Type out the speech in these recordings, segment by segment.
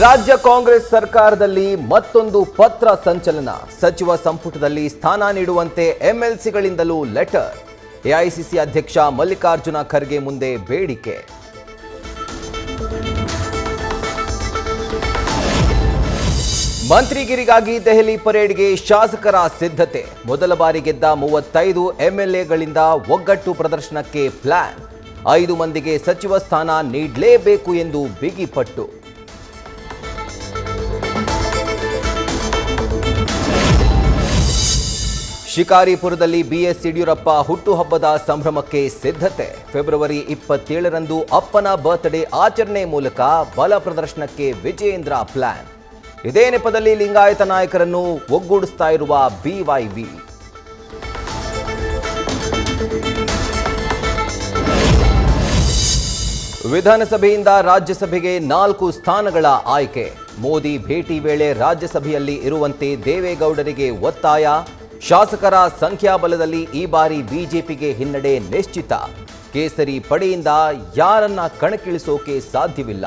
ರಾಜ್ಯ ಕಾಂಗ್ರೆಸ್ ಸರ್ಕಾರದಲ್ಲಿ ಮತ್ತೊಂದು ಪತ್ರ ಸಂಚಲನ. ಸಚಿವ ಸಂಪುಟದಲ್ಲಿ ಸ್ಥಾನ ನೀಡುವಂತೆ ಎಂಎಲ್ಸಿಗಳಿಂದಲೂ ಲೆಟರ್. ಎಐಸಿಸಿ ಅಧ್ಯಕ್ಷ ಮಲ್ಲಿಕಾರ್ಜುನ ಖರ್ಗೆ ಮುಂದೆ ಬೇಡಿಕೆ. ಮಂತ್ರಿಗಿರಿಗಾಗಿ ದೆಹಲಿ ಪರೇಡ್ಗೆ ಶಾಸಕರ ಸಿದ್ಧತೆ. ಮೊದಲ ಬಾರಿ ಗೆದ್ದ 35 ಎಂಎಲ್ಎಗಳಿಂದ ಒಗ್ಗಟ್ಟು ಪ್ರದರ್ಶನಕ್ಕೆ ಪ್ಲಾನ್. 5 ಮಂದಿಗೆ ಸಚಿವ ಸ್ಥಾನ ನೀಡಲೇಬೇಕು ಎಂದು ಬಿಗಿಪಟ್ಟು. ಶಿಕಾರಿಪುರದಲ್ಲಿ ಬಿಎಸ್ ಯಡಿಯೂರಪ್ಪ ಹುಟ್ಟುಹಬ್ಬದ ಸಂಭ್ರಮಕ್ಕೆ ಸಿದ್ಧತೆ. ಫೆಬ್ರವರಿ 27ರಂದು ಅಪ್ಪನ ಬರ್ತ್ಡೇ ಆಚರಣೆ ಮೂಲಕ ಬಲ ಪ್ರದರ್ಶನಕ್ಕೆ ವಿಜಯೇಂದ್ರ ಪ್ಲಾನ್. ಇದೇ ನೆಪದಲ್ಲಿ ಲಿಂಗಾಯತ ನಾಯಕರನ್ನು ಒಗ್ಗೂಡಿಸ್ತಾ ಇರುವ ಬಿವೈವಿ. ವಿಧಾನಸಭೆಯಿಂದ ರಾಜ್ಯಸಭೆಗೆ 4 ಸ್ಥಾನಗಳ ಆಯ್ಕೆ. ಮೋದಿ ಭೇಟಿ ವೇಳೆ ರಾಜ್ಯಸಭೆಯಲ್ಲಿ ಇರುವಂತೆ ದೇವೇಗೌಡರಿಗೆ ಒತ್ತಾಯ. ಶಾಸಕರ ಸಂಖ್ಯಾಬಲದಲ್ಲಿ ಈ ಬಾರಿ ಬಿಜೆಪಿಗೆ ಹಿನ್ನಡೆ ನಿಶ್ಚಿತ. ಕೇಸರಿ ಪಡೆಯಿಂದ ಯಾರನ್ನ ಕಣಕ್ಕಿಳಿಸೋಕೆ ಸಾಧ್ಯವಿಲ್ಲ.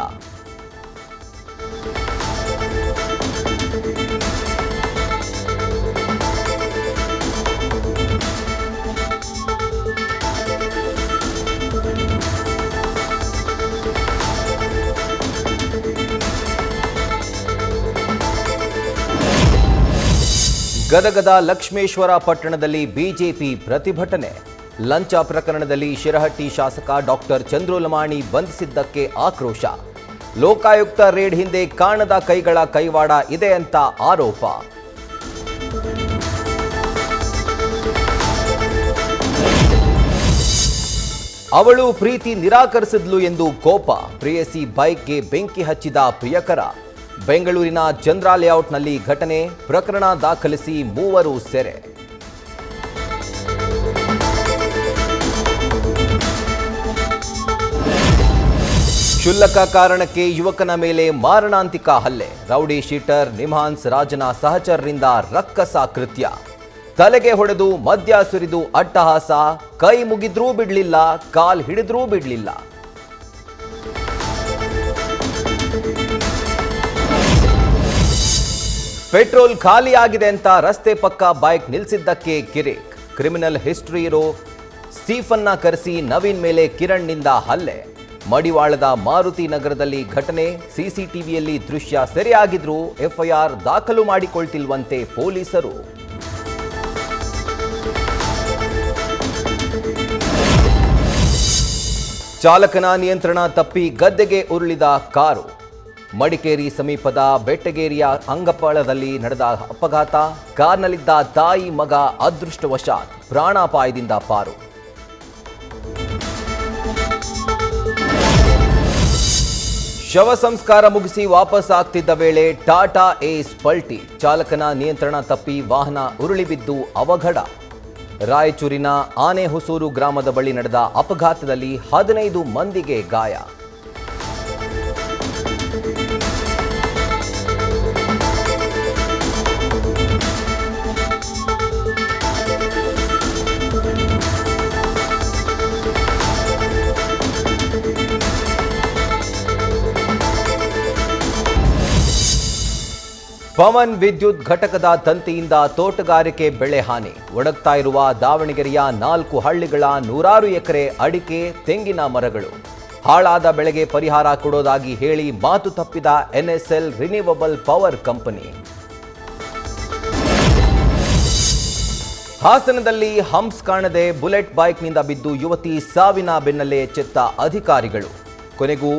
ಗದಗದ ಲಕ್ಷ್ಮೇಶ್ವರ ಪಟ್ಟಣದಲ್ಲಿ ಬಿಜೆಪಿ ಪ್ರತಿಭಟನೆ. ಲಂಚ ಪ್ರಕರಣದಲ್ಲಿ ಶಿರಹಟ್ಟಿ ಶಾಸಕ ಡಾಕ್ಟರ್ ಚಂದ್ರುಲಮಾಣಿ ಬಂಧಿಸಿದ್ದಕ್ಕೆ ಆಕ್ರೋಶ. ಲೋಕಾಯುಕ್ತ ರೇಡ್ ಹಿಂದೆ ಕಾಣದ ಕೈಗಳ ಕೈವಾಡ ಇದೆ ಅಂತ ಆರೋಪ. ಅವಳು ಪ್ರೀತಿ ನಿರಾಕರಿಸಿದ್ಲು ಎಂದು ಕೋಪ. ಪ್ರೇಯಸಿ ಬೈಕ್ಗೆ ಬೆಂಕಿ ಹಚ್ಚಿದ ಪ್ರಿಯಕರ. ಬೆಂಗಳೂರಿನ ಚಂದ್ರ ಲೇಔಟ್ನಲ್ಲಿ ಘಟನೆ. ಪ್ರಕರಣ ದಾಖಲಿಸಿ 3 ಸೆರೆ. ಕ್ಷುಲ್ಲಕ ಕಾರಣಕ್ಕೆ ಯುವಕನ ಮೇಲೆ ಮಾರಣಾಂತಿಕ ಹಲ್ಲೆ. ರೌಡಿ ಶೀಟರ್ ನಿಮ್ಹಾನ್ಸ್ ರಾಜನ ಸಹಚರರಿಂದ ರಕ್ಕಸ ಕೃತ್ಯ. ತಲೆಗೆ ಹೊಡೆದು ಮದ್ಯ ಸುರಿದು ಅಟ್ಟಹಾಸ. ಕೈ ಮುಗಿದ್ರೂ ಬಿಡ್ಲಿಲ್ಲ, ಕಾಲ್ ಹಿಡಿದ್ರೂ ಬಿಡ್ಲಿಲ್ಲ. ಪೆಟ್ರೋಲ್ ಖಾಲಿಯಾಗಿದೆ ಅಂತ ರಸ್ತೆ ಪಕ್ಕ ಬೈಕ್ ನಿಲ್ಲಿಸಿದ್ದಕ್ಕೆ ಕಿರಿಕ್. ಕ್ರಿಮಿನಲ್ ಹಿಸ್ಟರಿ ಇರೋ ಸ್ಟೀಫನ್ನ ಕರೆಸಿ ನವೀನ್ ಮೇಲೆ ಕಿರಣ್ನಿಂದ ಹಲ್ಲೆ. ಮಡಿವಾಳದ ಮಾರುತಿ ನಗರದಲ್ಲಿ ಘಟನೆ. ಸಿಸಿಟಿವಿಯಲ್ಲಿ ದೃಶ್ಯ ಸೆರೆಯಾಗಿದ್ರೂ ಎಫ್ಐಆರ್ ದಾಖಲು ಮಾಡಿಕೊಳ್ತಿಲ್ವಂತೆ ಪೊಲೀಸರು. ಚಾಲಕನ ನಿಯಂತ್ರಣ ತಪ್ಪಿ ಗದ್ದೆಗೆ ಉರುಳಿದ ಕಾರು. ಮಡಿಕೇರಿ ಸಮೀಪದ ಬೆಟ್ಟಗೇರಿಯ ಅಂಗಪಾಳದಲ್ಲಿ ನಡೆದ ಅಪಘಾತ. ಕಾರ್ನಲ್ಲಿದ್ದ ತಾಯಿ ಮಗ ಅದೃಷ್ಟವಶಾತ್ ಪ್ರಾಣಾಪಾಯದಿಂದ ಪಾರು. ಶವ ಸಂಸ್ಕಾರ ಮುಗಿಸಿ ವಾಪಸ್ ಆಗ್ತಿದ್ದ ವೇಳೆ ಟಾಟಾ ಏಸ್ ಪಲ್ಟಿ. ಚಾಲಕನ ನಿಯಂತ್ರಣ ತಪ್ಪಿ ವಾಹನ ಉರುಳಿಬಿದ್ದು ಅವಘಡ. ರಾಯಚೂರಿನ ಆನೆಹೊಸೂರು ಗ್ರಾಮದ ಬಳಿ ನಡೆದ ಅಪಘಾತದಲ್ಲಿ 15 ಮಂದಿಗೆ ಗಾಯ. ಪವನ್ ವಿದ್ಯುತ್ ಘಟಕದ ತಂತಿಯಿಂದ ತೋಟಗಾರಿಕೆ ಬೆಳೆ ಹಾನಿ. ಒಣಗ್ತಾ ಇರುವ ದಾವಣಗೆರೆಯ 4 ಹಳ್ಳಿಗಳ 100 ಎಕರೆ ಅಡಿಕೆ, ತೆಂಗಿನ ಮರಗಳು. ಹಾಳಾದ ಬೆಳೆಗೆ ಪರಿಹಾರ ಕೊಡೋದಾಗಿ ಹೇಳಿ ಮಾತು ತಪ್ಪಿದ ಎನ್ಎಸ್ಎಲ್ ರಿನ್ಯೂವಬಲ್ ಪವರ್ ಕಂಪನಿ. ಹಾಸನದಲ್ಲಿ ಹಂಪ್ಸ್ ಕಾಣದೆ ಬುಲೆಟ್ ಬೈಕ್ನಿಂದ ಬಿದ್ದು ಯುವತಿ ಸಾವಿನ ಬೆನ್ನಲ್ಲೇ ಎಚ್ಚೆತ್ತ ಅಧಿಕಾರಿಗಳು. ಕೊನೆಗೂ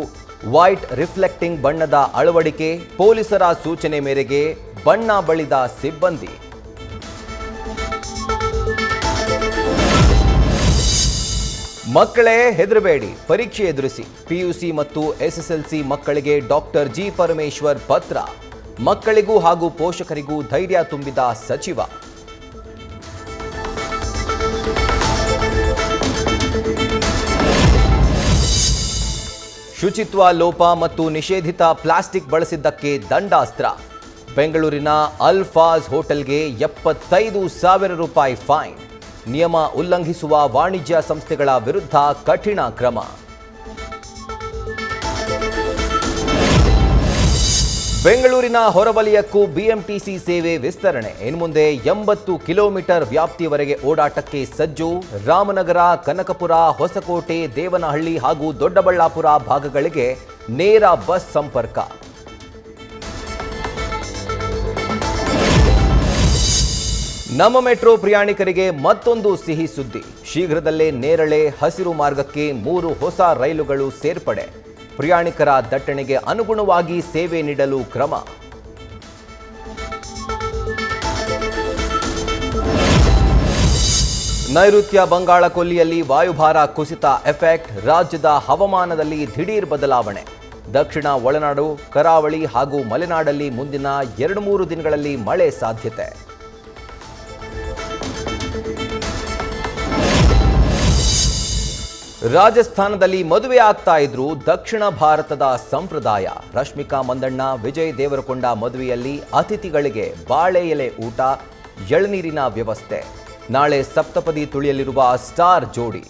ವೈಟ್ ರಿಫ್ಲೆಕ್ಟಿಂಗ್ ಬಣ್ಣದ ಅಳವಡಿಕೆ. ಪೊಲೀಸರ ಸೂಚನೆ ಮೇರೆಗೆ ಬಣ್ಣ ಬಳಿದ ಸಿಬ್ಬಂದಿ. ಮಕ್ಕಳೇ ಹೆದರಬೇಡಿ, ಪರೀಕ್ಷೆ ಎದುರಿಸಿ. ಪಿಯುಸಿ ಮತ್ತು ಎಸ್ಎಸ್ಎಲ್ಸಿ ಮಕ್ಕಳಿಗೆ ಡಾಕ್ಟರ್ ಜಿ ಪರಮೇಶ್ವರ್ ಪತ್ರ. ಮಕ್ಕಳಿಗೂ ಹಾಗೂ ಪೋಷಕರಿಗೂ ಧೈರ್ಯ ತುಂಬಿದ ಸಚಿವ. ಶುಚಿತ್ವ ಲೋಪ ಮತ್ತು ನಿಷೇಧಿತ ಪ್ಲಾಸ್ಟಿಕ್ ಬಳಸಿದ್ದಕ್ಕೆ ದಂಡಾಸ್ತ್ರ. ಬೆಂಗಳೂರಿನ ಅಲ್ಫಾಜ್ ಹೋಟೆಲ್ಗೆ 75,000 ರೂಪಾಯಿ ಫೈನ್. ನಿಯಮ ಉಲ್ಲಂಘಿಸುವ ವಾಣಿಜ್ಯ ಸಂಸ್ಥೆಗಳ ವಿರುದ್ಧ ಕಠಿಣ ಕ್ರಮ. ಬೆಂಗಳೂರಿನ ಹೊರವಲಯಕ್ಕೂ ಬಿಎಂಟಿಸಿ ಸೇವೆ ವಿಸ್ತರಣೆ. ಇನ್ನು ಮುಂದೆ 80 ಕಿಲೋಮೀಟರ್ ವ್ಯಾಪ್ತಿಯವರೆಗೆ ಓಡಾಟಕ್ಕೆ ಸಜ್ಜು. ರಾಮನಗರ, ಕನಕಪುರ, ಹೊಸಕೋಟೆ, ದೇವನಹಳ್ಳಿ ಹಾಗೂ ದೊಡ್ಡಬಳ್ಳಾಪುರ ಭಾಗಗಳಿಗೆ ನೇರ ಬಸ್ ಸಂಪರ್ಕ. ನಮ್ಮ ಮೆಟ್ರೋ ಪ್ರಯಾಣಿಕರಿಗೆ ಮತ್ತೊಂದು ಸಿಹಿ ಸುದ್ದಿ. ಶೀಘ್ರದಲ್ಲೇ ನೇರಳೆ, ಹಸಿರು ಮಾರ್ಗಕ್ಕೆ 3 ಹೊಸ ರೈಲುಗಳು ಸೇರ್ಪಡೆ. ಪ್ರಯಾಣಿಕರ ದಟ್ಟಣೆಗೆ ಅನುಗುಣವಾಗಿ ಸೇವೆ ನೀಡಲು ಕ್ರಮ. ನೈಋತ್ಯ ಬಂಗಾಳ ಕೊಲ್ಲಿಯಲ್ಲಿ ವಾಯುಭಾರ ಕುಸಿತ ಎಫೆಕ್ಟ್. ರಾಜ್ಯದ ಹವಾಮಾನದಲ್ಲಿ ದಿಢೀರ್ ಬದಲಾವಣೆ. ದಕ್ಷಿಣ ಒಳನಾಡು, ಕರಾವಳಿ ಹಾಗೂ ಮಲೆನಾಡಲ್ಲಿ ಮುಂದಿನ 2-3 ದಿನಗಳಲ್ಲಿ ಮಳೆ ಸಾಧ್ಯತೆ. ರಾಜಸ್ಥಾನದಲ್ಲಿ ಮದುವೆ ಆಗ್ತಾ ಇದ್ರು ದಕ್ಷಿಣ ಭಾರತದ ಸಂಪ್ರದಾಯ. ರಶ್ಮಿಕಾ ಮಂದಣ್ಣ, ವಿಜಯ್ ದೇವರಕೊಂಡ ಮದುವೆಯಲ್ಲಿ ಅತಿಥಿಗಳಿಗೆ ಬಾಳೆ ಎಲೆ ಊಟ, ಎಳನೀರಿನ ವ್ಯವಸ್ಥೆ. ನಾಳೆ ಸಪ್ತಪದಿ ತುಳಿಯಲಿರುವ ಸ್ಟಾರ್ ಜೋಡಿ.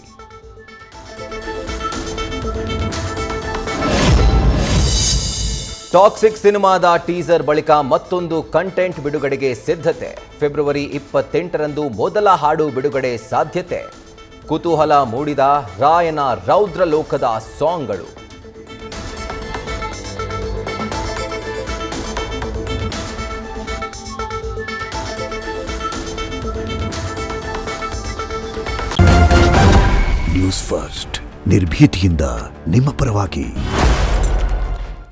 ಟಾಕ್ಸಿಕ್ ಸಿನಿಮಾದ ಟೀಸರ್ ಬಳಿಕ ಮತ್ತೊಂದು ಕಂಟೆಂಟ್ ಬಿಡುಗಡೆಗೆ ಸಿದ್ಧತೆ. ಫೆಬ್ರವರಿ 28ರಂದು ಮೊದಲ ಹಾಡು ಬಿಡುಗಡೆ ಸಾಧ್ಯತೆ. ಕುತೂಹಲ ಮೂಡಿದ ರಾಯನ ರೌದ್ರ ಲೋಕದ ಸಾಂಗ್ಗಳು. ನ್ಯೂಸ್ ಫಸ್ಟ್, ನಿರ್ಭೀತಿಯಿಂದ ನಿಮ್ಮ ಪರವಾಗಿ.